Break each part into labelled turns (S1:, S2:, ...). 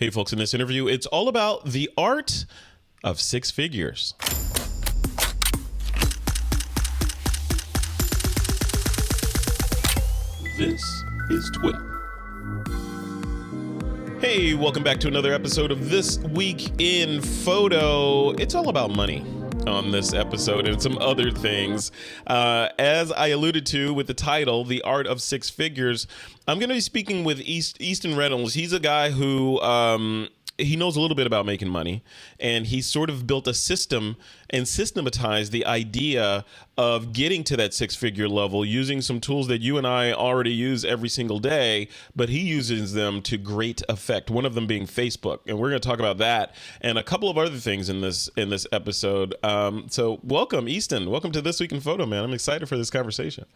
S1: Hey, folks, in this interview, it's all about the art of six figures. This is TWiP. Hey, welcome back to another episode of This Week in Photo. It's all about money on this episode and some other things. As I alluded to with the title, The Art of Six Figures, I'm going to be speaking with Easton Reynolds. He's a guy who he knows a little bit about making money, and he sort of built a system and systematized the idea of getting to that six-figure level using some tools that you and I already use every single day, but he uses them to great effect, one of them being Facebook. And we're going to talk about that and a couple of other things in this episode. So welcome, Easton. Welcome to This Week in Photo, man. I'm excited for this conversation.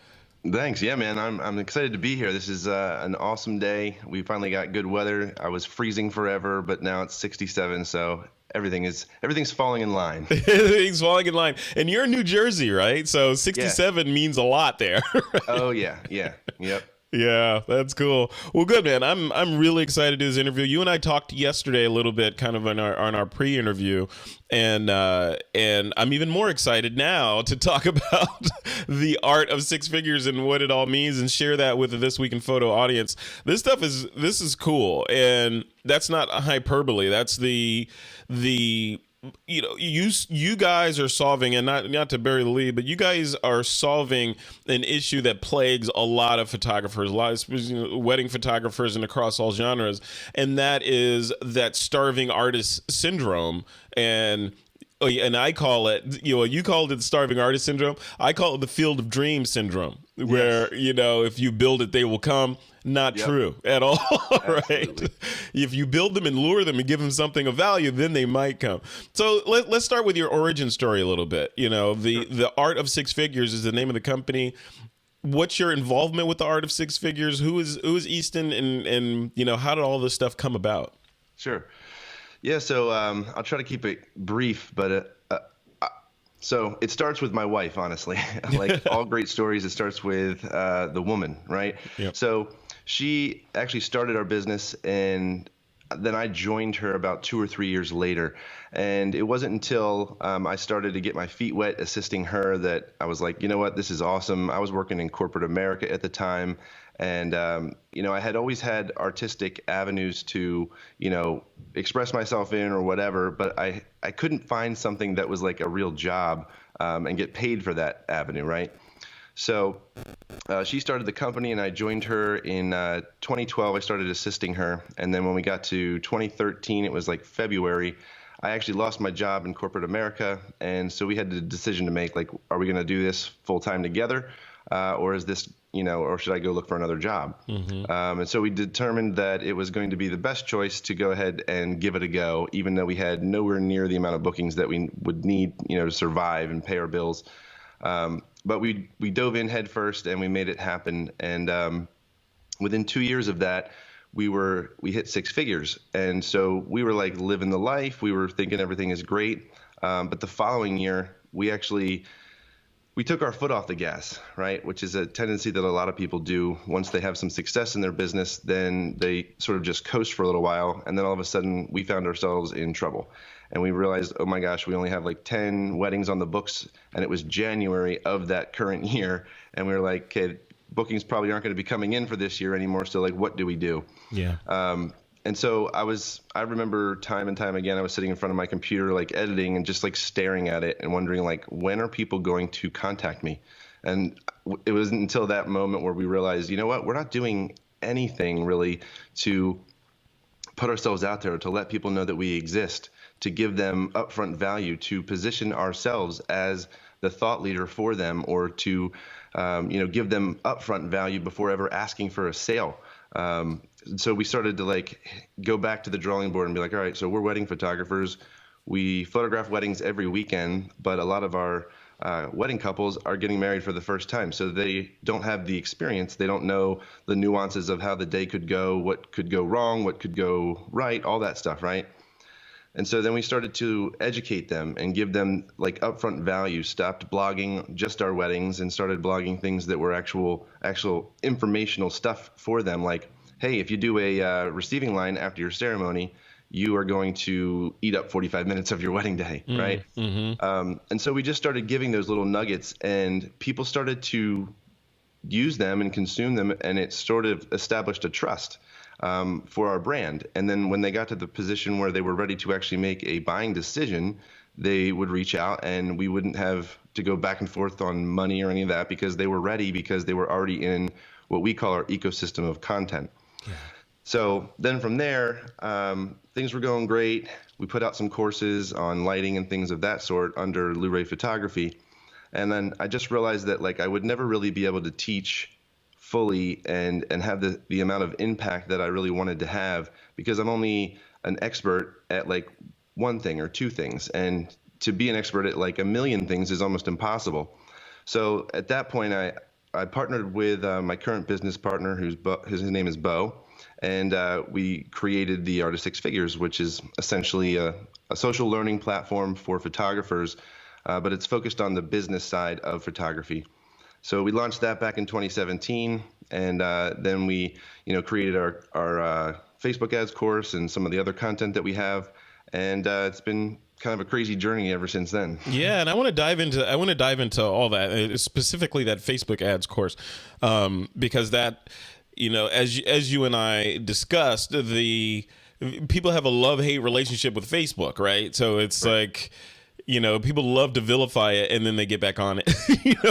S2: Thanks. Yeah, man. I'm excited to be here. This is an awesome day. We finally got good weather. I was freezing forever, but now it's 67. So everything's falling in line.
S1: Everything's falling in line. And you're in New Jersey, right? So 67 means a lot there. Right?
S2: Oh yeah. Yep.
S1: Yeah, that's cool. Well, good, man. I'm really excited to do this interview. You and I talked yesterday a little bit, kind of on our pre-interview, and I'm even more excited now to talk about the art of six figures and what it all means, and share that with the This Week in Photo audience. This is cool, and that's not a hyperbole. That's the you guys are solving, and not to bury the lead, but you guys are solving an issue that plagues a lot of photographers, wedding photographers, and across all genres, and that is that starving artist syndrome. And I call it, you called it starving artist syndrome. I call it the field of dreams syndrome, where, if you build it, they will come. Not true at all, right? If you build them and lure them and give them something of value, then they might come. So let's start with your origin story a little bit. The Art of Six Figures is the name of the company. What's your involvement with the Art of Six Figures? Who is Easton, and how did all this stuff come about?
S2: Sure. Yeah, so I'll try to keep it brief, but so it starts with my wife, honestly. Like all great stories, it starts with the woman, right?
S1: Yep.
S2: So she actually started our business, and then I joined her about 2 or 3 years later. And it wasn't until I started to get my feet wet assisting her that I was like, you know what, this is awesome. I was working in corporate America at the time. And, I had always had artistic avenues to, express myself in or whatever, but I couldn't find something that was like a real job and get paid for that avenue, right? So she started the company, and I joined her in 2012. I started assisting her. And then when we got to 2013, it was like February, I actually lost my job in corporate America. And so we had the decision to make, like, are we going to do this full time together? Or is this, or should I go look for another job? Mm-hmm. And so we determined that it was going to be the best choice to go ahead and give it a go, even though we had nowhere near the amount of bookings that we would need, to survive and pay our bills. But we dove in head first, and we made it happen. And within 2 years of that, we hit six figures. And so we were like living the life. We were thinking everything is great. But the following year, we took our foot off the gas, right? Which is a tendency that a lot of people do. Once they have some success in their business, then they sort of just coast for a little while. And then all of a sudden we found ourselves in trouble. And we realized, oh my gosh, we only have like 10 weddings on the books. And it was January of that current year. And we were like, okay, bookings probably aren't going to be coming in for this year anymore. So like, what do we do?
S1: Yeah.
S2: And so I remember time and time again, I was sitting in front of my computer, like editing and just like staring at it and wondering, like, when are people going to contact me? And it wasn't until that moment where we realized, you know what, we're not doing anything really to put ourselves out there, to let people know that we exist, to give them upfront value, to position ourselves as the thought leader for them, or to, give them upfront value before ever asking for a sale. So we started to like go back to the drawing board and be like, all right, so we're wedding photographers. We photograph weddings every weekend, but a lot of our wedding couples are getting married for the first time. So they don't have the experience. They don't know the nuances of how the day could go, what could go wrong, what could go right, all that stuff, right? And so then we started to educate them and give them like upfront value, stopped blogging just our weddings and started blogging things that were actual informational stuff for them. Like, hey, if you do a receiving line after your ceremony, you are going to eat up 45 minutes of your wedding day, right? And so we just started giving those little nuggets, and people started to use them and consume them, and it sort of established a trust for our brand. And then when they got to the position where they were ready to actually make a buying decision, they would reach out, and we wouldn't have to go back and forth on money or any of that, because they were ready, because they were already in what we call our ecosystem of content. Yeah. So then from there, things were going great. We put out some courses on lighting and things of that sort under Luray Photography. And then I just realized that like I would never really be able to teach fully and have the amount of impact that I really wanted to have, because I'm only an expert at like one thing or two things. And to be an expert at like a million things is almost impossible. So at that point, I partnered with my current business partner, his name is Bo. And we created the Art of Six Figures, which is essentially a social learning platform for photographers, but it's focused on the business side of photography. So we launched that back in 2017, and then we, created our Facebook ads course and some of the other content that we have, and it's been kind of a crazy journey ever since then.
S1: Yeah, and I want to dive into all that, specifically that Facebook ads course, because that, as you and I discussed, the people have a love-hate relationship with Facebook, right? So it's like, people love to vilify it and then they get back on it,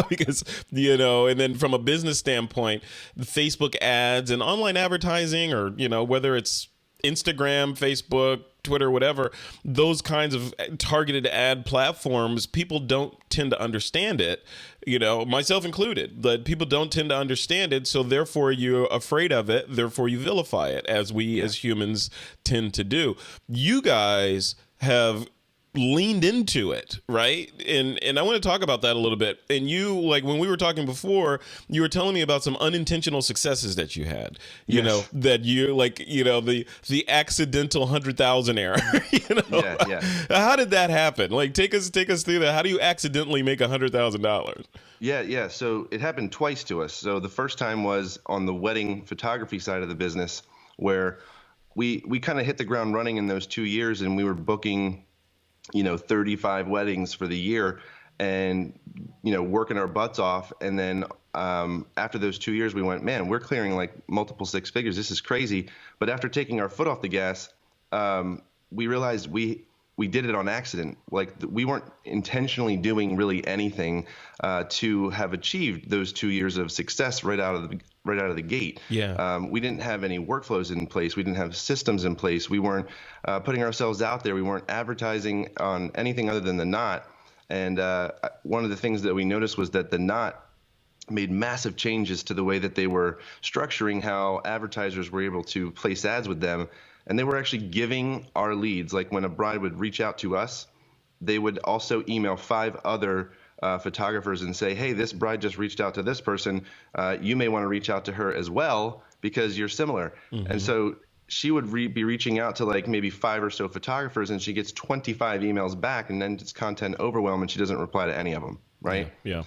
S1: because, and then from a business standpoint, the Facebook ads and online advertising, or, whether it's Instagram, Facebook, Twitter, whatever, those kinds of targeted ad platforms, people don't tend to understand it, myself included, but people don't tend to understand it. So therefore you're afraid of it. Therefore you vilify it, as we as humans tend to do. You guys have leaned into it, right? And I want to talk about that a little bit. And you, like when we were talking before, you were telling me about some unintentional successes that you had, that you like, the accidental 100,000 error,
S2: Yeah.
S1: How did that happen? Like, take us through that. How do you accidentally make $100,000?
S2: Yeah. So it happened twice to us. So the first time was on the wedding photography side of the business, where we kind of hit the ground running in those 2 years, and we were booking 35 weddings for the year, and, working our butts off. And then after those 2 years, we went, man, we're clearing like multiple six figures. This is crazy. But after taking our foot off the gas, we realized we did it on accident. Like we weren't intentionally doing really anything to have achieved those 2 years of success right out of the gate.
S1: Yeah.
S2: We didn't have any workflows in place. We didn't have systems in place. We weren't putting ourselves out there. We weren't advertising on anything other than the Knot. And one of the things that we noticed was that the Knot made massive changes to the way that they were structuring how advertisers were able to place ads with them. And they were actually giving our leads, like when a bride would reach out to us, they would also email 5 other photographers and say, hey, this bride just reached out to this person. You may want to reach out to her as well because you're similar. Mm-hmm. And so she would be reaching out to like maybe 5 or so photographers, and she gets 25 emails back, and then it's content overwhelm, and she doesn't reply to any of them, right?
S1: Yeah.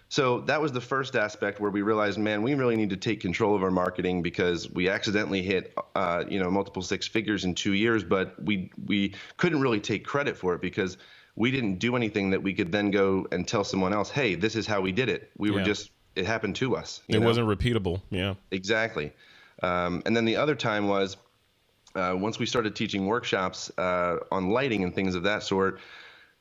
S2: So that was the first aspect where we realized, man, we really need to take control of our marketing, because we accidentally hit, multiple six figures in 2 years, but we couldn't really take credit for it because we didn't do anything that we could then go and tell someone else, hey, this is how we did it. We were just, it happened to us.
S1: It wasn't repeatable. Yeah,
S2: exactly. And then the other time was once we started teaching workshops on lighting and things of that sort.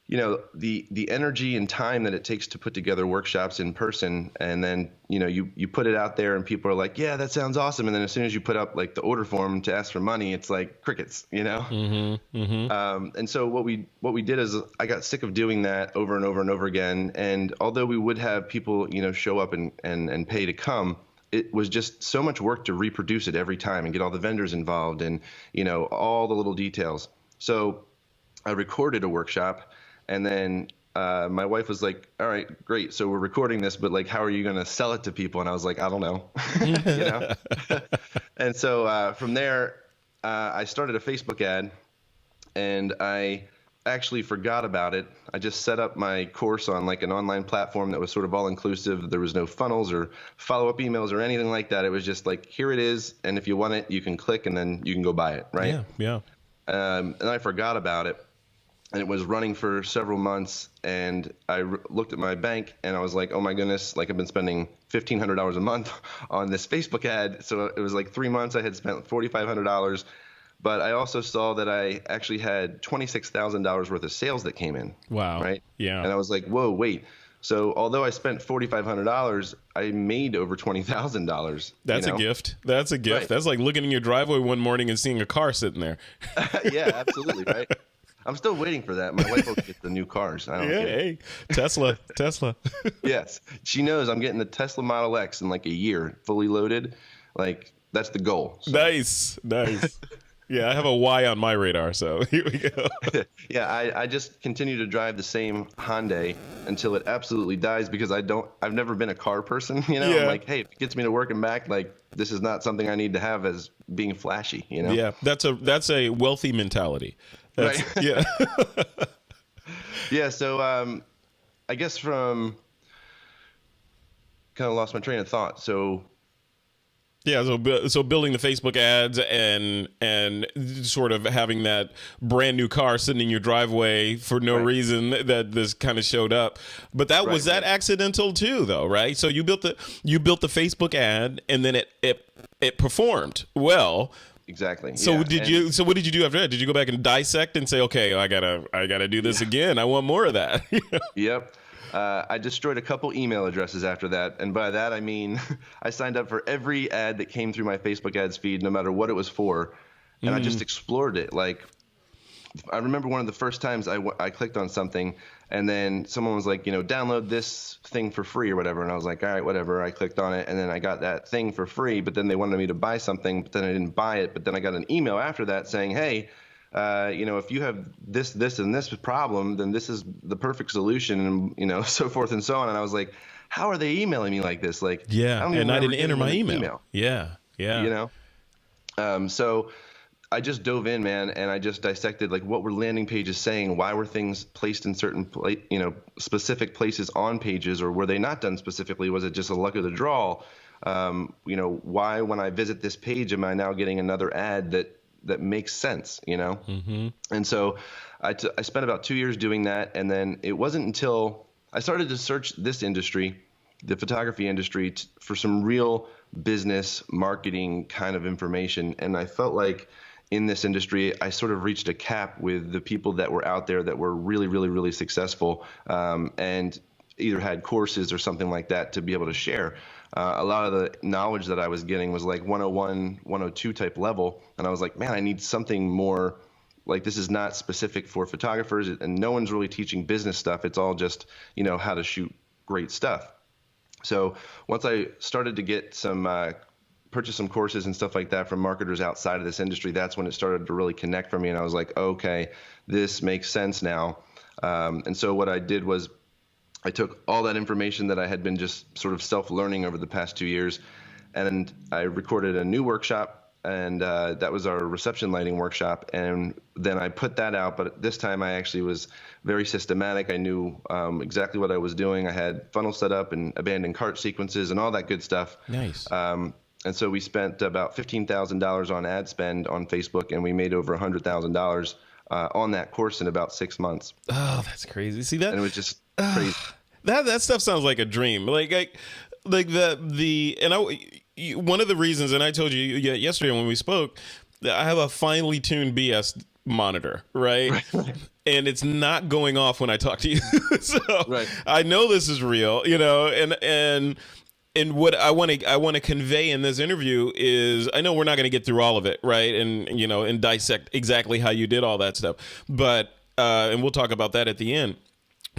S2: The energy and time that it takes to put together workshops in person, and then, you put it out there and people are like, yeah, that sounds awesome. And then as soon as you put up like the order form to ask for money, it's like crickets,
S1: Mm-hmm, mm-hmm.
S2: And so what we did is I got sick of doing that over and over and over again. And although we would have people, show up and pay to come, it was just so much work to reproduce it every time and get all the vendors involved and, all the little details. So I recorded a workshop. And then my wife was like, all right, great. So we're recording this, but like, how are you going to sell it to people? And I was like, I don't know. And so from there, I started a Facebook ad, and I actually forgot about it. I just set up my course on like an online platform that was sort of all inclusive. There was no funnels or follow-up emails or anything like that. It was just like, here it is. And if you want it, you can click and then you can go buy it. Right.
S1: Yeah.
S2: and I forgot about it. And it was running for several months, and I looked at my bank, and I was like, oh my goodness, like I've been spending $1,500 a month on this Facebook ad. So it was like 3 months I had spent $4,500. But I also saw that I actually had $26,000 worth of sales that came in.
S1: Wow.
S2: Right?
S1: Yeah.
S2: And I was like, whoa, wait. So although I spent $4,500, I made over $20,000.
S1: That's a gift. That's a gift.
S2: Right.
S1: That's like looking in your driveway one morning and seeing a car sitting there.
S2: Yeah, absolutely, right? I'm still waiting for that. My wife will get the new cars. I don't get it.
S1: Hey, Tesla.
S2: Yes. She knows I'm getting the Tesla Model X in like a year, fully loaded. Like, that's the goal. So.
S1: Nice. Yeah, I have a Y on my radar, so here we go.
S2: Yeah, I just continue to drive the same Hyundai until it absolutely dies because I've never been a car person, you know?
S1: Yeah.
S2: I'm like, hey, if it gets me to work and back, like, this is not something I need to have as being flashy, you know?
S1: Yeah, that's a wealthy mentality. That's,
S2: Right.
S1: Yeah.
S2: Yeah, so I guess from kind of lost my train of thought. So
S1: Yeah, so building the Facebook ads and sort of having that brand new car sitting in your driveway for no reason that this kind of showed up, but that was that accidental too, though, right? So you built the Facebook ad and then it performed well.
S2: exactly.
S1: So
S2: yeah.
S1: what did you do after that? Did you go back and dissect and say, okay, I gotta do this again. I want more of that.
S2: Yep. I destroyed a couple email addresses after that. And by that, I mean, I signed up for every ad that came through my Facebook ads feed, no matter what it was for. And I just explored it. Like, I remember one of the first times I clicked on something and then someone was like, download this thing for free or whatever. And I was like, all right, whatever. I clicked on it and then I got that thing for free, but then they wanted me to buy something, but then I didn't buy it. But then I got an email after that saying, hey, if you have this, and this problem, then this is the perfect solution, and so forth and so on. And I was like, how are they emailing me like this? Like,
S1: Yeah,
S2: I
S1: didn't enter my email. Yeah.
S2: So I just dove in, man, and I just dissected like what were landing pages saying, why were things placed in certain specific places on pages, or were they not done specifically? Was it just a luck of the draw? Why when I visit this page am I now getting another ad that makes sense,
S1: Mm-hmm.
S2: And so I spent about 2 years doing that. And then it wasn't until I started to search this industry, the photography industry, for some real business marketing kind of information. And I felt like in this industry, I sort of reached a cap with the people that were out there that were really, really, really successful, and either had courses or something like that to be able to share. A lot of the knowledge that I was getting was like 101, 102 type level. And I was like, man, I need something more, like, this is not specific for photographers, and no one's really teaching business stuff. It's all just, how to shoot great stuff. So once I started to get purchase some courses and stuff like that from marketers outside of this industry, that's when it started to really connect for me. And I was like, okay, this makes sense now. And so what I did was I took all that information that I had been just sort of self-learning over the past 2 years, and I recorded a new workshop, and that was our reception lighting workshop. And then I put that out, but this time I actually was very systematic. I knew exactly what I was doing. I had funnel set up and abandoned cart sequences and all that good stuff.
S1: Nice.
S2: And so we spent about $15,000 on ad spend on Facebook, and we made over $100,000 on that course in about 6 months.
S1: Oh, that's crazy. See that?
S2: And it was just crazy.
S1: That stuff sounds like a dream. Like one of the reasons, and I told you yesterday when we spoke, I have a finely tuned BS monitor, right? And it's not going off when I talk to you. So I know this is real, and what I want to convey in this interview is, I know we're not going to get through all of it, right? And dissect exactly how you did all that stuff, but and we'll talk about that at the end.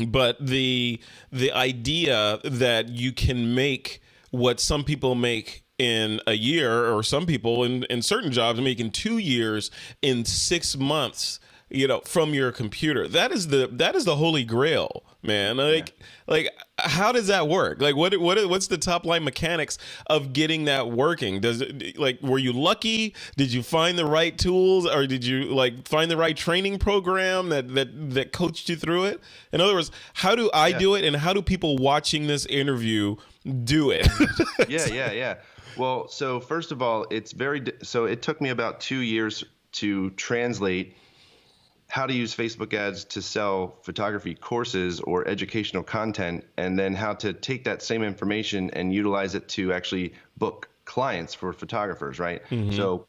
S1: But the idea that you can make what some people make in a year, or some people in certain jobs make in 2 years, in 6 months, from your computer, that is the holy grail, man. Like how does that work? Like what's the top line mechanics of getting that working? Were you lucky? Did you find the right tools, or did you find the right training program that coached you through it? In other words, how do I do it, and how do people watching this interview do it?
S2: Yeah. Well, so first of all, it took me about 2 years to translate how to use Facebook ads to sell photography courses or educational content, and then how to take that same information and utilize it to actually book clients for photographers, right? So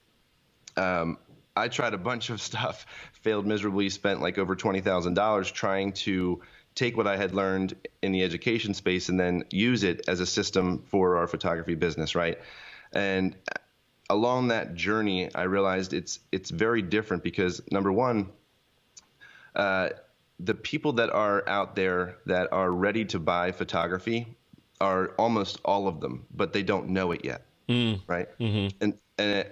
S2: I tried a bunch of stuff, failed miserably, spent like over $20,000 trying to take what I had learned in the education space and then use it as a system for our photography business, right? And along that journey, I realized it's very different because, number one, the people that are out there that are ready to buy photography are almost all of them, but they don't know it yet, right?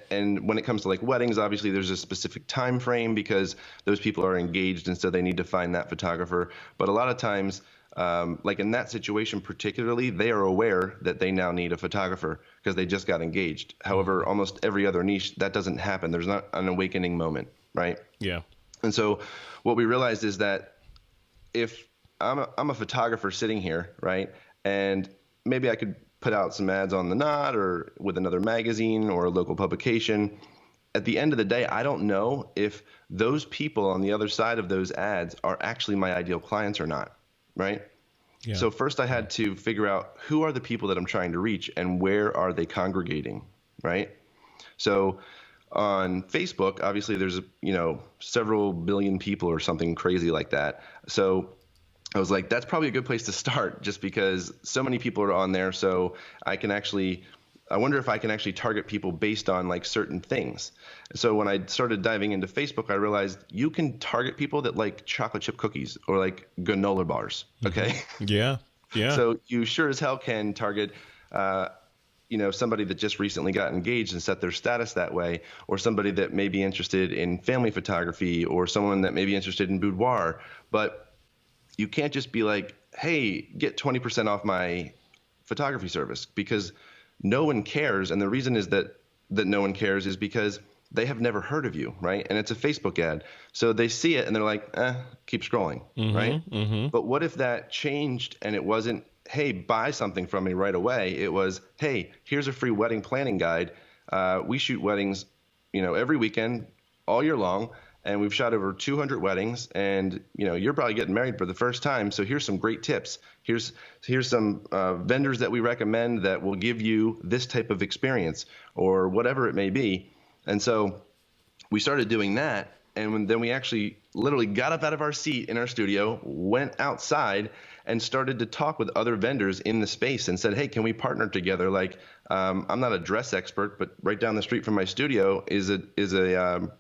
S2: And when it comes to like weddings, obviously there's a specific time frame because those people are engaged, and so they need to find that photographer. But a lot of times, like in that situation particularly, they are aware that they now need a photographer because they just got engaged. However, almost every other niche, that doesn't happen. There's not an awakening moment, right?
S1: Yeah.
S2: And so what we realized is that if I'm a photographer sitting here, right, and maybe I could put out some ads on the Knot or with another magazine or a local publication, at the end of the day, I don't know if those people on the other side of those ads are actually my ideal clients or not, right? Yeah. So first I had to figure out who are the people that I'm trying to reach and where are they congregating, right? So on Facebook, obviously there's, several billion people or something crazy like that. So I was like, that's probably a good place to start just because so many people are on there. So I wonder if I can actually target people based on like certain things. So when I started diving into Facebook, I realized you can target people that like chocolate chip cookies or like granola bars. Okay.
S1: Yeah. Yeah.
S2: So you sure as hell can target, somebody that just recently got engaged and set their status that way, or somebody that may be interested in family photography, or someone that may be interested in boudoir. But you can't just be like, hey, get 20% off my photography service, because no one cares. And the reason is that no one cares is because they have never heard of you, right? And it's a Facebook ad. So they see it and they're like, keep scrolling, right? But what if that changed and it wasn't, hey, buy something from me right away? It was, hey, here's a free wedding planning guide. We shoot weddings, every weekend, all year long. And we've shot over 200 weddings, and you're probably getting married for the first time. So here's some great tips. Here's some vendors that we recommend that will give you this type of experience, or whatever it may be. And so we started doing that, and then we actually literally got up out of our seat in our studio, went outside, and started to talk with other vendors in the space and said, hey, can we partner together? Like, I'm not a dress expert, but right down the street from my studio is a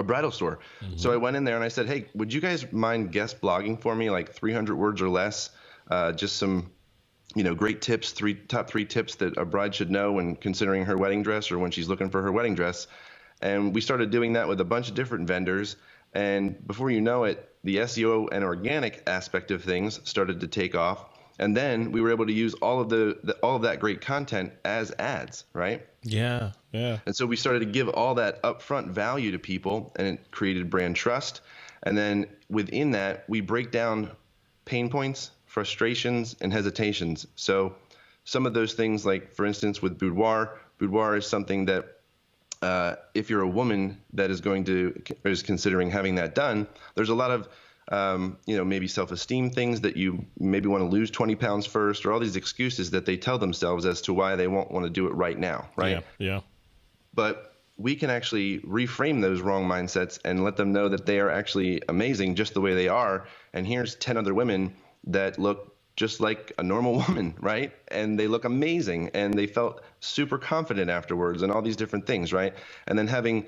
S2: bridal store. So I went in there and I said, hey, would you guys mind guest blogging for me, like 300 words or less? Just some, great tips, top three tips that a bride should know when considering her wedding dress or when she's looking for her wedding dress. And we started doing that with a bunch of different vendors. And before you know it, the SEO and organic aspect of things started to take off. And then we were able to use all of that great content as ads, right?
S1: Yeah, yeah.
S2: And so we started to give all that upfront value to people, and it created brand trust. And then within that, we break down pain points, frustrations, and hesitations. So some of those things, like for instance with boudoir is something that if you're a woman that is considering having that done, there's a lot of maybe self-esteem things that you maybe want to lose 20 pounds first, or all these excuses that they tell themselves as to why they won't want to do it right now, right?
S1: Yeah.
S2: But we can actually reframe those wrong mindsets and let them know that they are actually amazing just the way they are. And here's 10 other women that look just like a normal woman, right? And they look amazing, and they felt super confident afterwards, and all these different things, right? And then having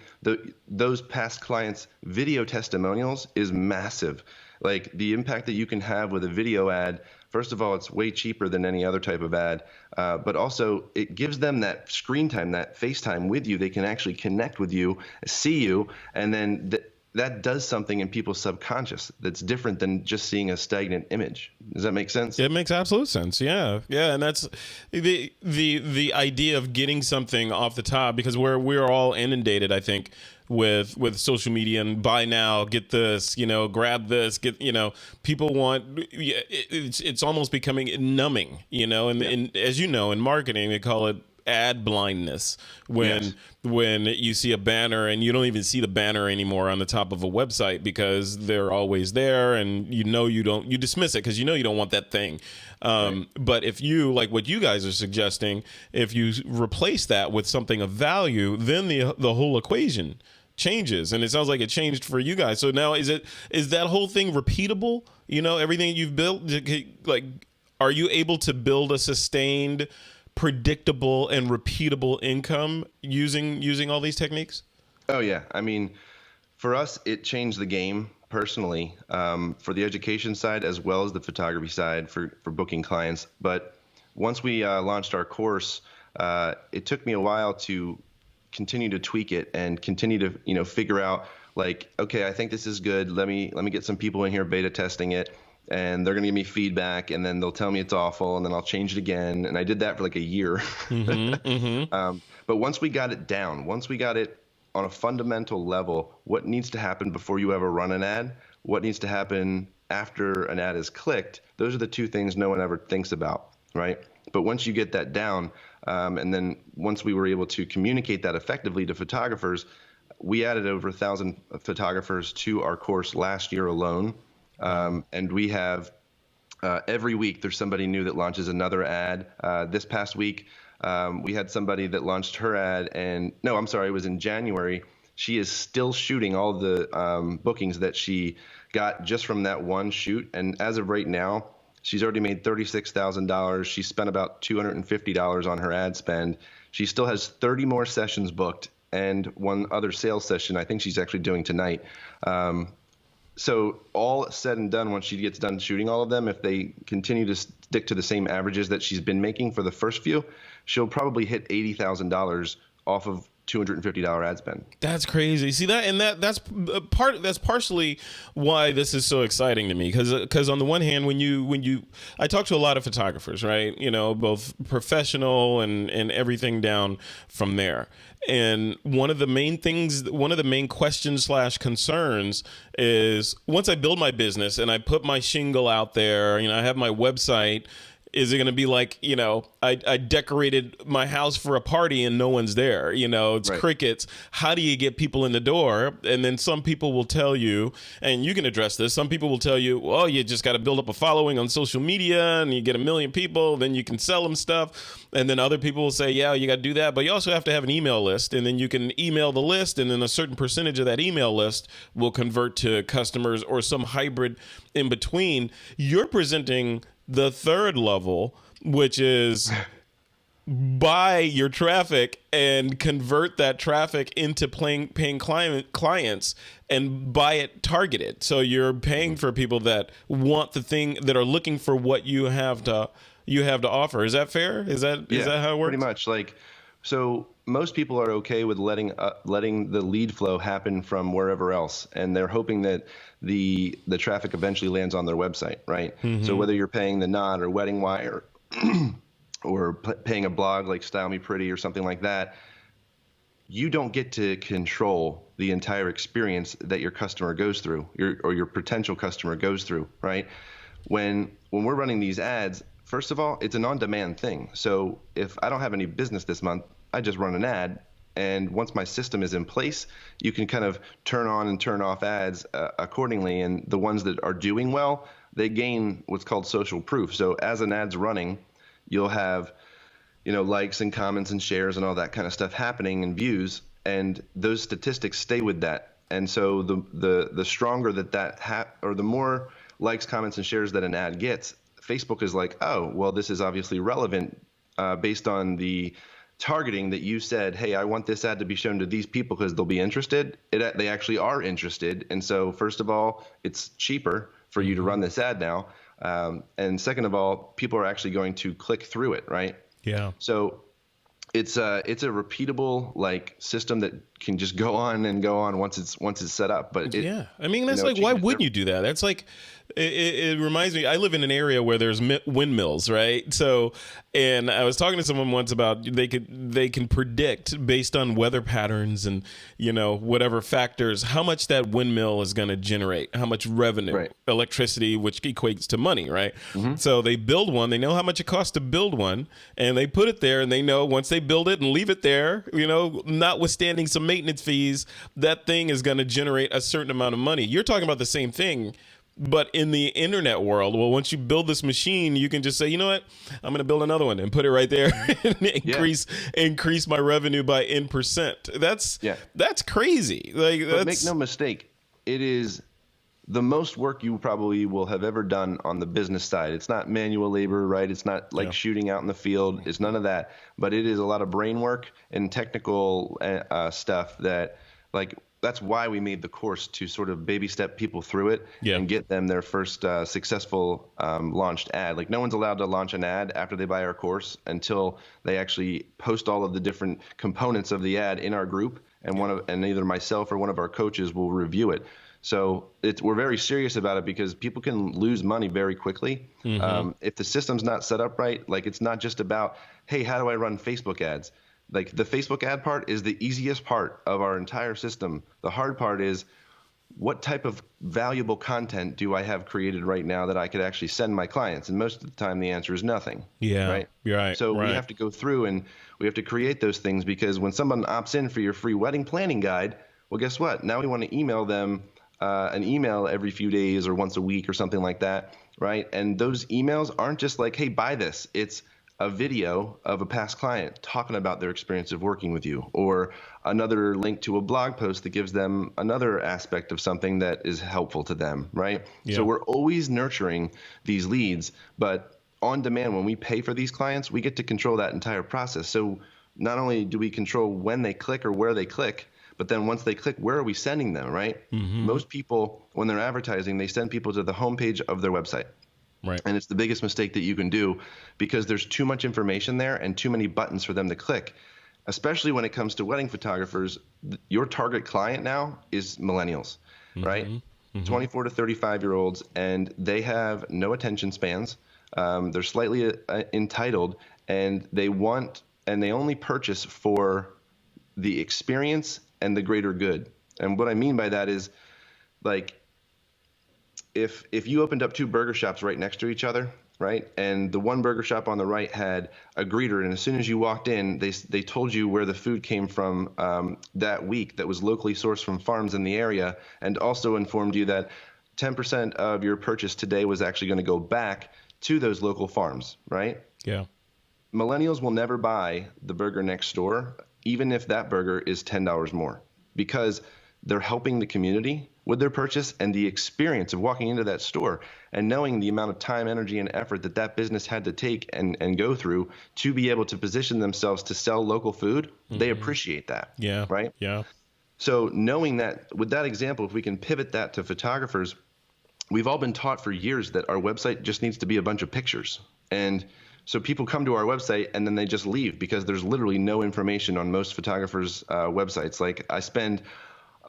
S2: those past clients' video testimonials is massive. Like the impact that you can have with a video ad, first of all, it's way cheaper than any other type of ad, but also it gives them that screen time, that FaceTime with you. They can actually connect with you, see you, and then that does something in people's subconscious that's different than just seeing a stagnant image. Does that make sense?
S1: It makes absolute sense. Yeah. And that's the idea of getting something off the top, because we're all inundated, I think, with social media and buy now, get this, grab this, people want, it's almost becoming numbing, and as you know, in marketing, they call it ad blindness when you see a banner and you don't even see the banner anymore on the top of a website because they're always there, and you dismiss it because you don't want that thing. But if you, like what you guys are suggesting, if you replace that with something of value, then the whole equation changes, and it sounds like it changed for you guys. So now is that whole thing repeatable? Everything you've built, like, are you able to build a sustained, predictable, and repeatable income using all these techniques?
S2: Oh yeah, I mean, for us, it changed the game personally, for the education side as well as the photography side for booking clients. But once we launched our course, it took me a while to continue to tweak it and continue to figure out, like, okay, I think this is good. Let me get some people in here beta testing it, and they're gonna give me feedback, and then they'll tell me it's awful, and then I'll change it again. And I did that for like a year. But once we got it down, once we got it on a fundamental level, what needs to happen before you ever run an ad, what needs to happen after an ad is clicked, those are the two things no one ever thinks about, right? But once you get that down, and then once we were able to communicate that effectively to photographers, we added over 1,000 photographers to our course last year alone. And we have every week there's somebody new that launches another ad. This past week, we had somebody that launched her ad, and no, I'm sorry, it was in January. She is still shooting all the bookings that she got just from that one shoot. And as of right now, she's already made $36,000. She spent about $250 on her ad spend. She still has 30 more sessions booked and one other sales session I think she's actually doing tonight. So all said and done, once she gets done shooting all of them, if they continue to stick to the same averages that she's been making for the first few, she'll probably hit $80,000 off of $250 ad spend.
S1: That's crazy. See that, and that's partially why this is so exciting to me, because on the one hand, I talk to a lot of photographers, right? Both professional and everything down from there. And one of the main questions / concerns is, once I build my business and I put my shingle out there, I have my website, is it going to be like, I decorated my house for a party and no one's there? It's right. Crickets. How do you get people in the door? And then some people will tell you, and you can address this, some people will tell you, well, you just got to build up a following on social media and you get 1 million people, then you can sell them stuff. And then other people will say, yeah, you got to do that, but you also have to have an email list, and then you can email the list, and then a certain percentage of that email list will convert to customers or some hybrid in between. You're presenting the third level, which is buy your traffic and convert that traffic into paying clients and buy it targeted. So you're paying for people that want the thing, that are looking for what you have to offer. Is that fair? Is that how it works?
S2: Pretty much. Like, so most people are okay with letting the lead flow happen from wherever else, and they're hoping that the traffic eventually lands on their website, right? Mm-hmm. So whether you're paying the Knot or Wedding Wire or paying a blog like Style Me Pretty or something like that, you don't get to control the entire experience that your customer goes through, your potential customer goes through, right? When we're running these ads, first of all, it's an on-demand thing. So if I don't have any business this month, I just run an ad, and once my system is in place, you can kind of turn on and turn off ads accordingly. And the ones that are doing well, they gain what's called social proof. So as an ad's running, you'll have, likes and comments and shares and all that kind of stuff happening and views, and those statistics stay with that. And so the stronger or the more likes, comments, and shares that an ad gets, Facebook is like, oh, well, this is obviously relevant based on the targeting that you said, hey, I want this ad to be shown to these people because they'll be interested. They actually are interested. And so first of all, it's cheaper for you to run this ad now. And second of all, people are actually going to click through it, right?
S1: Yeah.
S2: So it's a repeatable system that can just go on and go on once it's set up. But
S1: yeah, I mean, that's like, why wouldn't you do that? That's like, it reminds me, I live in an area where there's windmills, right? So, and I was talking to someone once about they can predict based on weather patterns and, whatever factors, how much that windmill is going to generate, how much revenue,
S2: right.
S1: electricity, which equates to money, right?
S2: Mm-hmm.
S1: So they build one, they know how much it costs to build one, and they put it there, and they know once they build it and leave it there, notwithstanding some maintenance fees, that thing is going to generate a certain amount of money. You're talking about the same thing, but in the internet world. Well, once you build this machine, you can just say, you know what, I'm going to build another one and put it right there and increase my revenue by N%. That's crazy.
S2: But make no mistake, it is the most work you probably will have ever done on the business side. It's not manual labor, right? It's not like shooting out in the field. It's none of that. But it is a lot of brain work and technical stuff that, like, that's why we made the course, to sort of baby step people through it and get them their first successful launched ad. Like, no one's allowed to launch an ad after they buy our course until they actually post all of the different components of the ad in our group, and either myself or one of our coaches will review it. So we're very serious about it because people can lose money very quickly. If the system's not set up right, like, it's not just about, hey, how do I run Facebook ads? Like, the Facebook ad part is the easiest part of our entire system. The hard part is, what type of valuable content do I have created right now that I could actually send my clients? And most of the time the answer is nothing.
S1: Yeah.
S2: Right.
S1: You're right.
S2: So we have to go through and we have to create those things, because when someone opts in for your free wedding planning guide, well, guess what? Now we want to email them an email every few days or once a week or something like that. Right. And those emails aren't just like, hey, buy this. It's a video of a past client talking about their experience of working with you, or another link to a blog post that gives them another aspect of something that is helpful to them, right? Yeah. So we're always nurturing these leads, but on demand, when we pay for these clients, we get to control that entire process. So not only do we control when they click or where they click, but then once they click, where are we sending them, right? Most people, when they're advertising, they send people to the homepage of their website.
S1: Right.
S2: And it's the biggest mistake that you can do, because there's too much information there and too many buttons for them to click, especially when it comes to wedding photographers. Your target client now is millennials, right? 24 to 35-year-olds, and they have no attention spans. They're slightly entitled, and they only purchase for the experience and the greater good. And what I mean by that is, like, if you opened up two burger shops right next to each other, right, and the one burger shop on the right had a greeter, and as soon as you walked in, they told you where the food came from that week, that was locally sourced from farms in the area, and also informed you that 10% of your purchase today was actually going to go back to those local farms, right?
S1: Yeah.
S2: Millennials will never buy the burger next door, even if that burger is $10 more, because they're helping the community with their purchase, and the experience of walking into that store and knowing the amount of time, energy, and effort that business had to take and go through to be able to position themselves to sell local food, they appreciate that.
S1: Yeah.
S2: Right?
S1: Yeah.
S2: So knowing that, with that example, if we can pivot that to photographers, we've all been taught for years that our website just needs to be a bunch of pictures. And so people come to our website and then they just leave, because there's literally no information on most photographers' websites. Like, I spend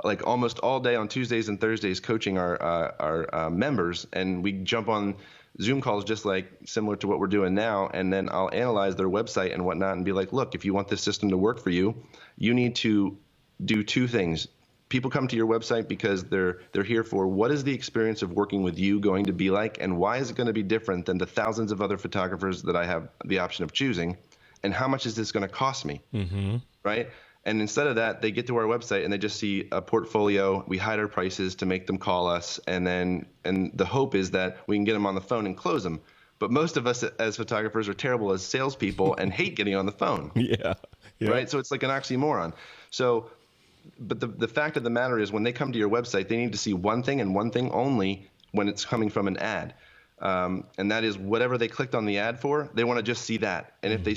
S2: like almost all day on Tuesdays and Thursdays coaching our members, and we jump on Zoom calls just like similar to what we're doing now, and then I'll analyze their website and whatnot and be like, look, if you want this system to work for you, you need to do two things. People come to your website because they're here for, what is the experience of working with you going to be like, and why is it going to be different than the thousands of other photographers that I have the option of choosing, and how much is this going to cost me, right? And instead of that, they get to our website and they just see a portfolio. We hide our prices to make them call us. And the hope is that we can get them on the phone and close them. But most of us as photographers are terrible as salespeople and hate getting on the phone.
S1: Yeah.
S2: Right. So it's like an oxymoron. So, but the fact of the matter is, when they come to your website, they need to see one thing and one thing only when it's coming from an ad. And that is, whatever they clicked on the ad for, they want to just see that. And if they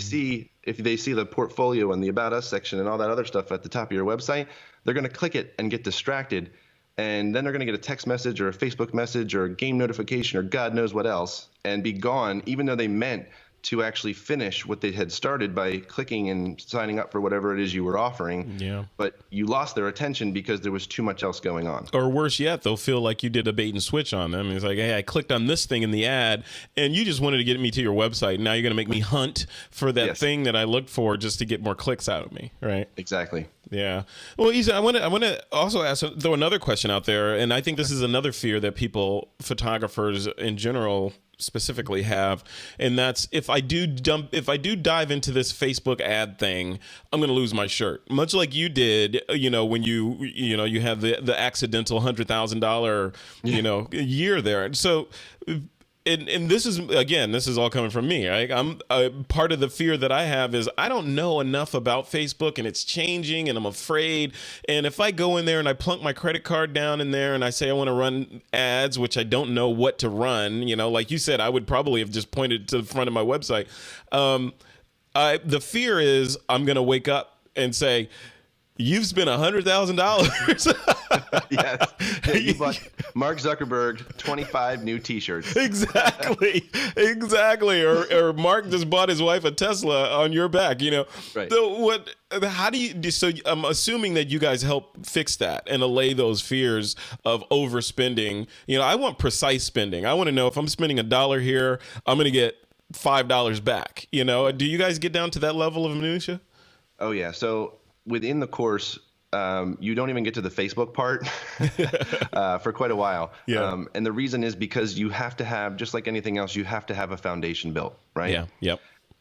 S2: see the portfolio and the About Us section and all that other stuff at the top of your website, they're going to click it and get distracted. And then they're going to get a text message or a Facebook message or a game notification or God knows what else, and be gone, even though they meant to actually finish what they had started by clicking and signing up for whatever it is you were offering.
S1: Yeah.
S2: But you lost their attention because there was too much else going on.
S1: Or worse yet, they'll feel like you did a bait and switch on them. It's like, hey, I clicked on this thing in the ad, and you just wanted to get me to your website. Now you're going to make me hunt for that thing that I looked for just to get more clicks out of me, right?
S2: Exactly.
S1: Yeah. Well, Easton, I want to also throw another question out there, and I think this is another fear that photographers in general specifically have, and that's if I do dive into this Facebook ad thing, I'm going to lose my shirt, much like you did, when you have the accidental $100,000 year there. So and this is all coming from me. Right? I'm part of the fear that I have is I don't know enough about Facebook, and it's changing, and I'm afraid. And if I go in there and I plunk my credit card down in there and I say I want to run ads, which I don't know what to run, like you said, I would probably have just pointed to the front of my website. The fear is I'm going to wake up and say, "You've spent $100,000."
S2: Yes. Yeah, you bought Mark Zuckerberg 25 new T-shirts.
S1: Exactly. Or Mark just bought his wife a Tesla on your back.
S2: Right.
S1: So how do you? So I'm assuming that you guys help fix that and allay those fears of overspending. I want precise spending. I want to know if I'm spending $1 here, I'm going to get $5 back. Do you guys get down to that level of minutia?
S2: Oh yeah. So within the course, you don't even get to the Facebook part for quite a while.
S1: Yeah.
S2: And the reason is because you have to have, just like anything else, you have to have a foundation built, right?
S1: Yeah.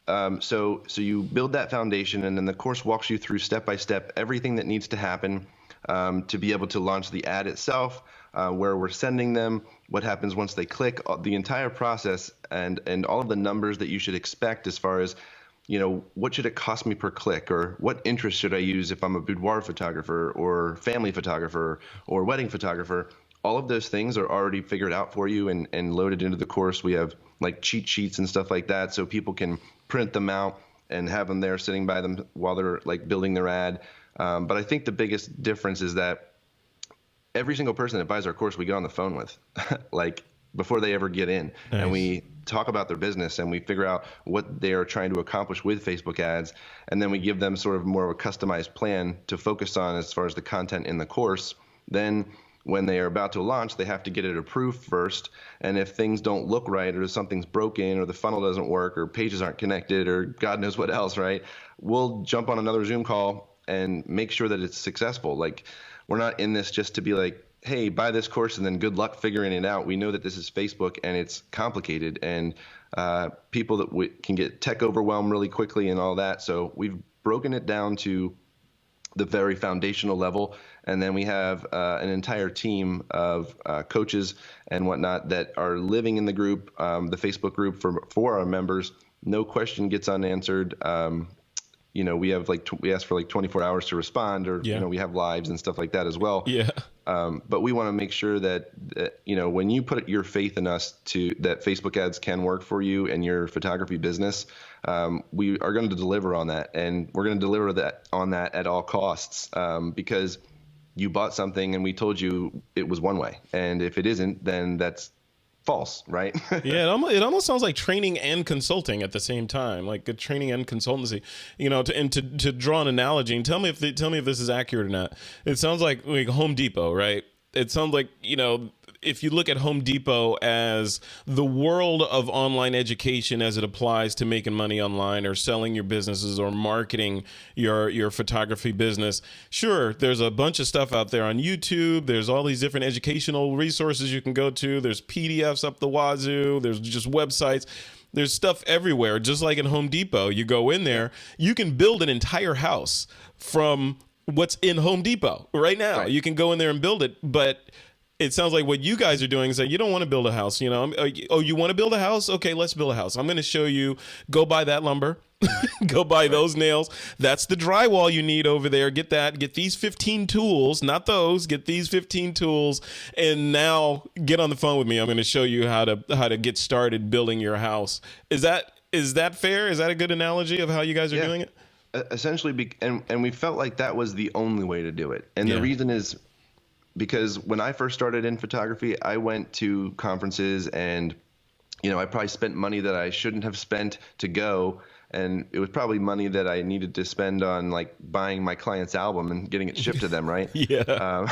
S1: Yep.
S2: So you build that foundation, and then the course walks you through step by step everything that needs to happen to be able to launch the ad itself, where we're sending them, what happens once they click, the entire process, and all of the numbers that you should expect as far as what should it cost me per click, or what interest should I use if I'm a boudoir photographer or family photographer or wedding photographer. All of those things are already figured out for you and loaded into the course. We have like cheat sheets and stuff like that, so people can print them out and have them there sitting by them while they're like building their ad. But I think the biggest difference is that every single person that buys our course, we get on the phone with, like before they ever get in. Nice. And we talk about their business, and we figure out what they are trying to accomplish with Facebook ads. And then we give them sort of more of a customized plan to focus on as far as the content in the course. Then when they are about to launch, they have to get it approved first. And if things don't look right, or something's broken, or the funnel doesn't work, or pages aren't connected, or God knows what else, right? We'll jump on another Zoom call and make sure that it's successful. Like, we're not in this just to be like, hey, buy this course and then good luck figuring it out. We know that this is Facebook and it's complicated, and people that can get tech overwhelmed really quickly and all that. So we've broken it down to the very foundational level. And then we have an entire team of coaches and whatnot that are living in the group, the Facebook group for our members. No question gets unanswered. We have we ask for 24 hours to respond, or, we have lives and stuff like that as well.
S1: Yeah.
S2: But we want to make sure that when you put your faith in us that Facebook ads can work for you and your photography business, we are going to deliver on that, and we're going to deliver on that at all costs, because you bought something and we told you it was one way, and if it isn't, then that's false, right?
S1: Yeah, it almost sounds like training and consulting at the same time, like good training and consultancy. To draw an analogy, and tell me if this is accurate or not. It sounds like Home Depot, right? It sounds like if you look at Home Depot as the world of online education as it applies to making money online, or selling your businesses, or marketing your photography business. Sure, there's a bunch of stuff out there on YouTube. There's all these different educational resources you can go to. There's PDFs up the wazoo. There's just websites. There's stuff everywhere. Just like in Home Depot, you go in there, you can build an entire house from what's in Home Depot right now. Right. You can go in there and build it, but it sounds like what you guys are doing is that you don't want to build a house. You want to build a house? Okay, let's build a house. I'm going to show you. Go buy that lumber. Go buy those nails. That's the drywall you need over there. Get that. Get these 15 tools, not those. Get these 15 tools, and now get on the phone with me. I'm going to show you how to get started building your house. Is that fair? Is that a good analogy of how you guys are doing it?
S2: Essentially, and we felt like that was the only way to do it. And the reason is because when I first started in photography, I went to conferences and I probably spent money that I shouldn't have spent to go. And it was probably money that I needed to spend on like buying my client's album and getting it shipped to them, right?
S1: Yeah.
S2: Um,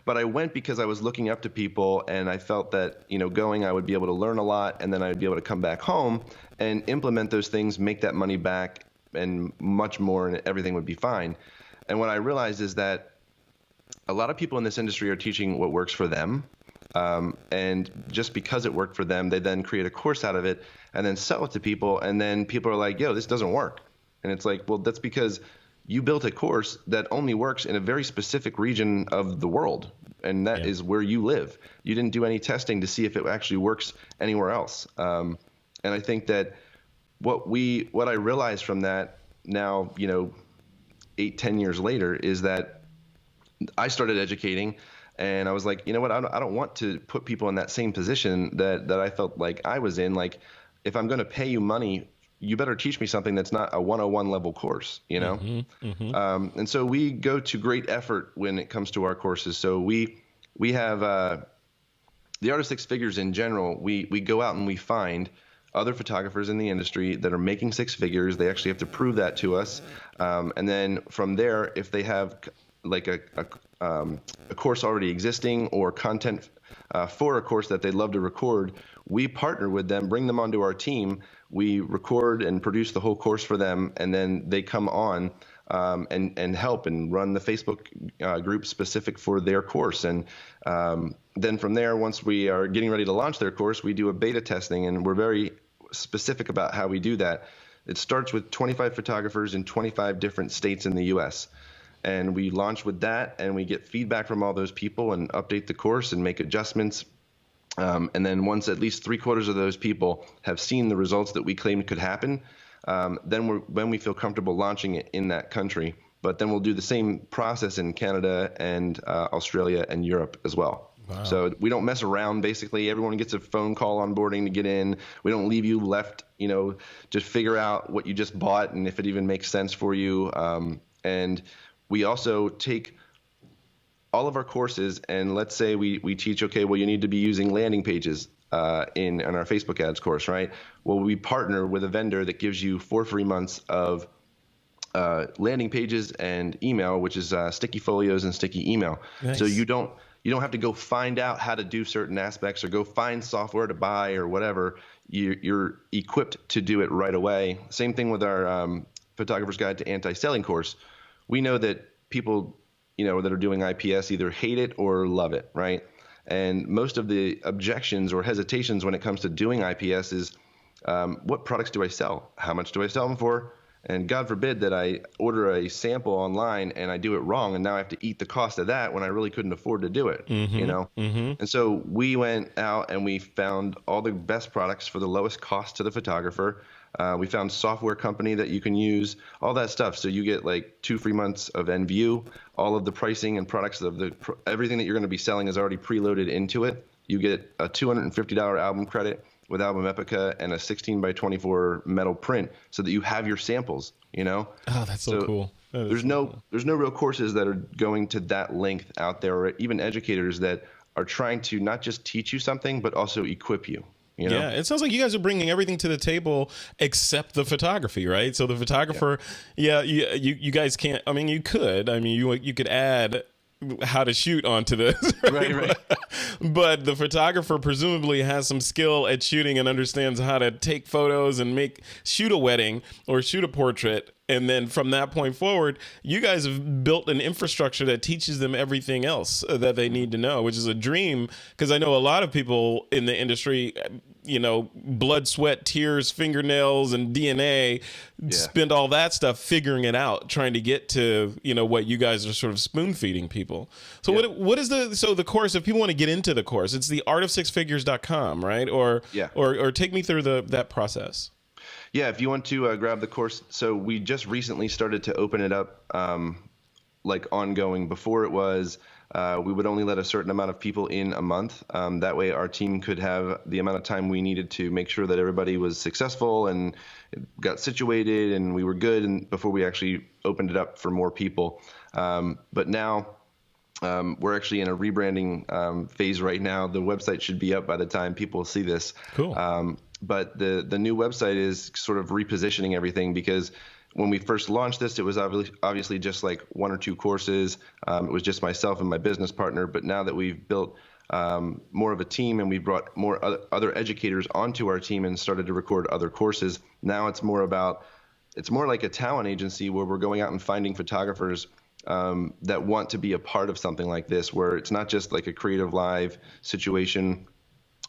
S2: but I went because I was looking up to people, and I felt that, going, I would be able to learn a lot, and then I would be able to come back home and implement those things, make that money back and much more, and everything would be fine. And what I realized is that a lot of people in this industry are teaching what works for them. And just because it worked for them, they then create a course out of it and then sell it to people. And then people are like, yo, this doesn't work. And it's like, well, that's because you built a course that only works in a very specific region of the world. And that is where you live. You didn't do any testing to see if it actually works anywhere else. And I think that what I realized from that now, 8-10 years later, is that I started educating. And I was like, you know what? I don't want to put people in that same position that I felt like I was in. Like, if I'm going to pay you money, you better teach me something that's not a 101 level course, And so we go to great effort when it comes to our courses. So we have the Art of Six Figures in general. We go out and we find other photographers in the industry that are making six figures. They actually have to prove that to us. And then from there, if they have like a course already existing or content for a course that they'd love to record, we partner with them, bring them onto our team. We record and produce the whole course for them, and then they come on and help and run the Facebook group specific for their course. And then from there, once we are getting ready to launch their course, we do a beta testing, and we're very specific about how we do that. It starts with 25 photographers in 25 different states in the U.S., and we launch with that, and we get feedback from all those people and update the course and make adjustments. And then once at least 3/4 of those people have seen the results that we claimed could happen, then we feel comfortable launching it in that country. But then we'll do the same process in Canada and Australia and Europe as well. Wow. So we don't mess around. Basically, everyone gets a phone call onboarding to get in. We don't leave you left, to figure out what you just bought and if it even makes sense for you. And we also take all of our courses, and let's say we teach, okay, well, you need to be using landing pages in our Facebook ads course, right? Well, we partner with a vendor that gives you 4 free months of landing pages and email, which is sticky folios and sticky email. Nice. So you don't have to go find out how to do certain aspects or go find software to buy or whatever. You're equipped to do it right away. Same thing with our Photographer's Guide to Anti-Selling course. We know that people, that are doing IPS either hate it or love it, right? And most of the objections or hesitations when it comes to doing IPS is, what products do I sell? How much do I sell them for? And God forbid that I order a sample online and I do it wrong, and now I have to eat the cost of that when I really couldn't afford to do it, And so we went out and we found all the best products for the lowest cost to the photographer. We found software company that you can use, all that stuff. So you get like 2 free months of NView. All of the pricing and products of everything that you're going to be selling is already preloaded into it. You get a $250 album credit with Album Epica and a 16x24 metal print so that you have your samples, Oh,
S1: that's so cool.
S2: There's no real courses that are going to that length out there, or even educators that are trying to not just teach you something, but also equip you.
S1: Yeah, it sounds like you guys are bringing everything to the table except the photography, right? So the photographer, you guys can't. I mean, you could. I mean, you could add how to shoot onto this, right? But the photographer presumably has some skill at shooting and understands how to take photos and shoot a wedding or shoot a portrait. And then from that point forward, you guys have built an infrastructure that teaches them everything else that they need to know, which is a dream. Because I know a lot of people in the industry, blood, sweat, tears, fingernails, and DNA, spend all that stuff figuring it out, trying to get to, what you guys are sort of spoon feeding people. So what is the course, if people want to get into the course, it's the artofsixfigures.com, right? Or take me through that process.
S2: Yeah, if you want to grab the course. So we just recently started to open it up like ongoing. Before it was we would only let a certain amount of people in a month. That way our team could have the amount of time we needed to make sure that everybody was successful and got situated and we were good, and before we actually opened it up for more people. But now We're actually in a rebranding phase right now. The website should be up by the time people see this.
S1: Cool.
S2: But the new website is sort of repositioning everything, because when we first launched this, it was obviously just like 1 or 2 courses. It was just myself and my business partner. But now that we've built more of a team and we've brought more other educators onto our team and started to record other courses, now it's more like a talent agency where we're going out and finding photographers that want to be a part of something like this, where it's not just like a Creative Live situation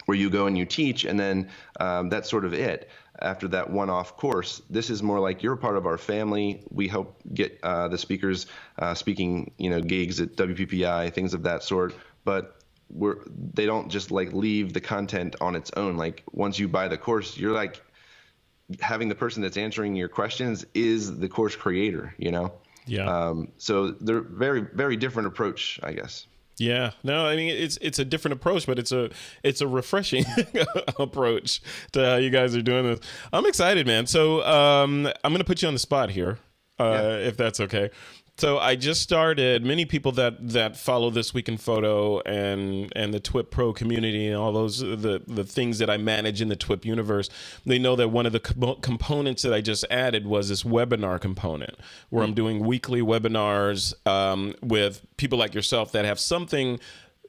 S2: where you go and you teach and then that's sort of it after that one-off course. This is more like you're a part of our family. We help get the speakers speaking, gigs at WPPI, things of that sort. But they don't just like leave the content on its own. Like once you buy the course, you're like having the person that's answering your questions is the course creator,
S1: Yeah.
S2: So they're very, very different approach, I guess.
S1: Yeah, no, I mean it's a different approach, but it's a refreshing approach to how you guys are doing this. I'm excited, man. So I'm gonna put you on the spot here, if that's okay. So I just started. Many people that follow This Week in Photo and the TWiP Pro community and all those the things that I manage in the TWiP universe, they know that one of the components that I just added was this webinar component, where I'm doing weekly webinars with people like yourself that have something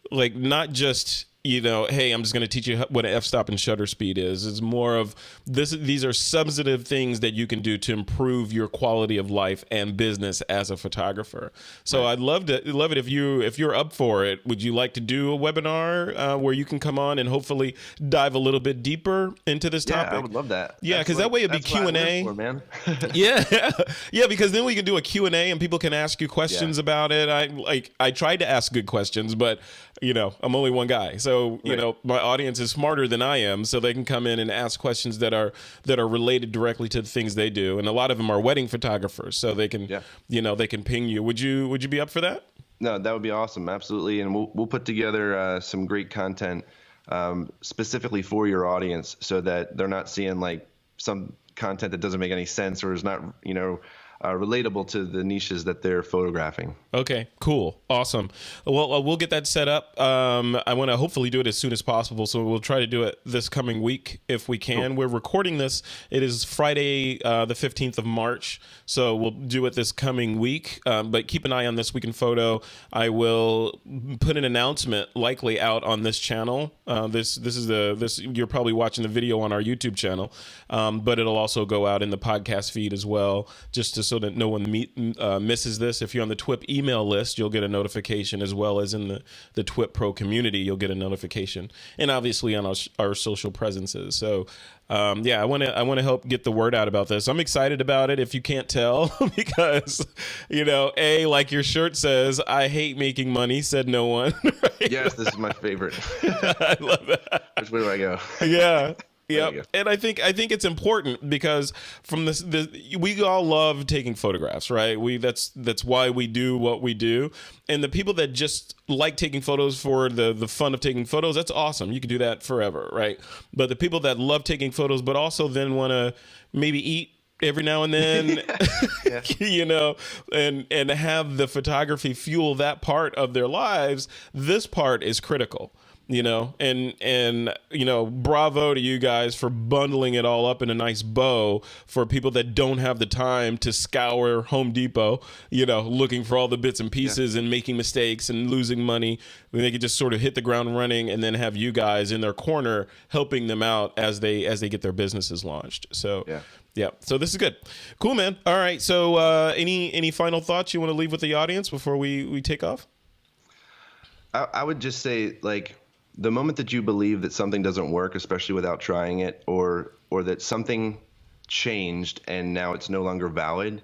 S1: like not just hey, I'm just going to teach you what an f-stop and shutter speed is. It's more of this. These are substantive things that you can do to improve your quality of life and business as a photographer. So I'd love it if you're up for it. Would you like to do a webinar where you can come on and hopefully dive a little bit deeper into this topic?
S2: Yeah, I would love that.
S1: Yeah, because that way it'd be Q&A.
S2: Man.
S1: yeah, because then we can do a Q&A and people can ask you questions about it. I tried to ask good questions, but I'm only one guy. So, my audience is smarter than I am, so they can come in and ask questions that are related directly to the things they do. And a lot of them are wedding photographers, so they can, they can ping you. Would you be up for that?
S2: No, that would be awesome. Absolutely. And we'll put together some great content specifically for your audience, so that they're not seeing like some content that doesn't make any sense or is not, relatable to the niches that they're photographing.
S1: Okay, cool. Awesome. Well, we'll get that set up. I want to hopefully do it as soon as possible, so we'll try to do it this coming week if we can. Cool. We're recording this. It is Friday, the 15th of March, so we'll do it this coming week. But keep an eye on This Week in Photo. I will put an announcement likely out on this channel. This you're probably watching the video on our YouTube channel, but it'll also go out in the podcast feed as well, just so that no one misses this. If you're on the TWiP email list, you'll get a notification, as well as in the TWiP Pro community, you'll get a notification, and obviously on our social presences. So I want to help get the word out about this. I'm excited about it, if you can't tell, because like your shirt says, I hate making money, said no one. Right?
S2: Yes, this is my favorite.
S1: I love that.
S2: Which way do I go?
S1: Yeah. Yeah, and I think it's important, because from this we all love taking photographs, right? That's why we do what we do. And the people that just like taking photos for the fun of taking photos, that's awesome. You can do that forever, right? But the people that love taking photos, but also then want to maybe eat every now and then, and have the photography fuel that part of their lives, this part is critical. And bravo to you guys for bundling it all up in a nice bow for people that don't have the time to scour Home Depot, looking for all the bits and pieces and making mistakes and losing money. They could just sort of hit the ground running, and then have you guys in their corner helping them out as they get their businesses launched. So so this is good. Cool, man. All right. So any final thoughts you want to leave with the audience before we take off?
S2: I would just say, like, the moment that you believe that something doesn't work, especially without trying it, or that something changed and now it's no longer valid,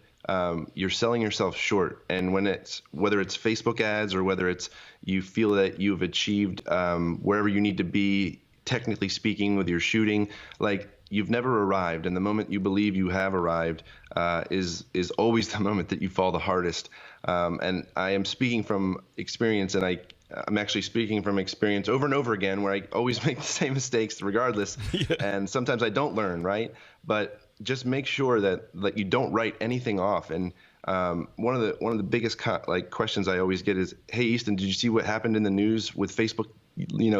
S2: you're selling yourself short. And whether it's Facebook ads or whether it's you feel that you've achieved wherever you need to be, technically speaking, with your shooting, like, you've never arrived. And the moment you believe you have arrived is always the moment that you fall the hardest. And I am speaking from experience, and I'm actually speaking from experience over and over again, where I always make the same mistakes regardless. And sometimes I don't learn, right? But just make sure that you don't write anything off. And one of the biggest questions I always get is, "Hey, Easton, did you see what happened in the news with Facebook,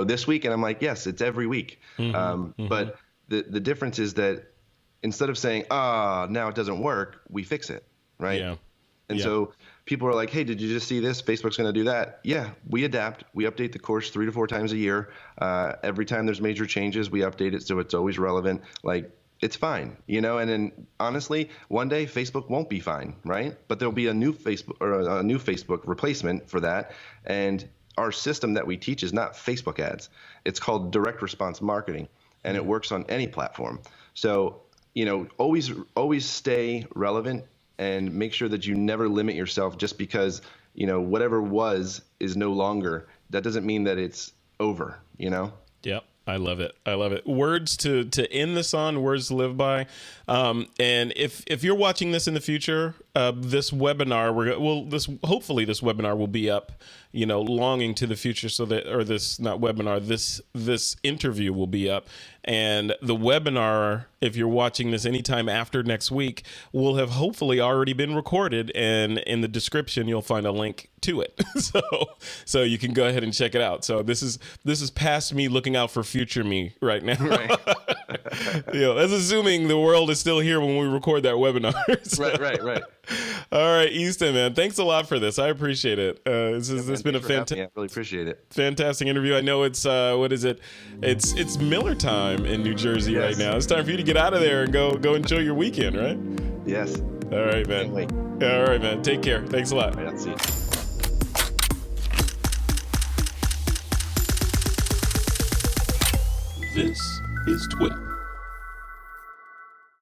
S2: this week?" And I'm like, "Yes, it's every week." But the difference is that instead of saying, now it doesn't work, we fix it, right?
S1: Yeah.
S2: And so people are like, "Hey, did you just see this? Facebook's going to do that." Yeah, we adapt. We update the course 3 to 4 times a year. Every time there's major changes, we update it so it's always relevant. Like, it's fine, And then honestly, one day Facebook won't be fine, right? But there'll be a new Facebook replacement for that. And our system that we teach is not Facebook ads. It's called direct response marketing, and it works on any platform. So, always stay relevant. And make sure that you never limit yourself just because, whatever was is no longer. That doesn't mean that it's over,
S1: Yep. I love it. I love it. Words to end this on, words to live by. And if you're watching this in the future, this webinar, hopefully this webinar will be up, long into the future, so that, or this, not webinar, this interview will be up. And the webinar, if you're watching this anytime after next week, will have hopefully already been recorded, and in the description you'll find a link to it. So you can go ahead and check it out. So this is past me looking out for future me right now. Right. That's assuming the world is still here when we record that webinar. So. Right. All right, Easton, man, thanks a lot for this. I appreciate it. This has been a fantastic.
S2: I really appreciate it.
S1: Fantastic interview. I know it's what is it? It's Miller time in New Jersey right now. It's time for you to get out of there and go enjoy your weekend, right?
S2: Yes.
S1: All right, man.
S2: Can't wait.
S1: All right, man. Take care. Thanks a lot.
S2: All right, I'll see you.
S1: This is TWiP.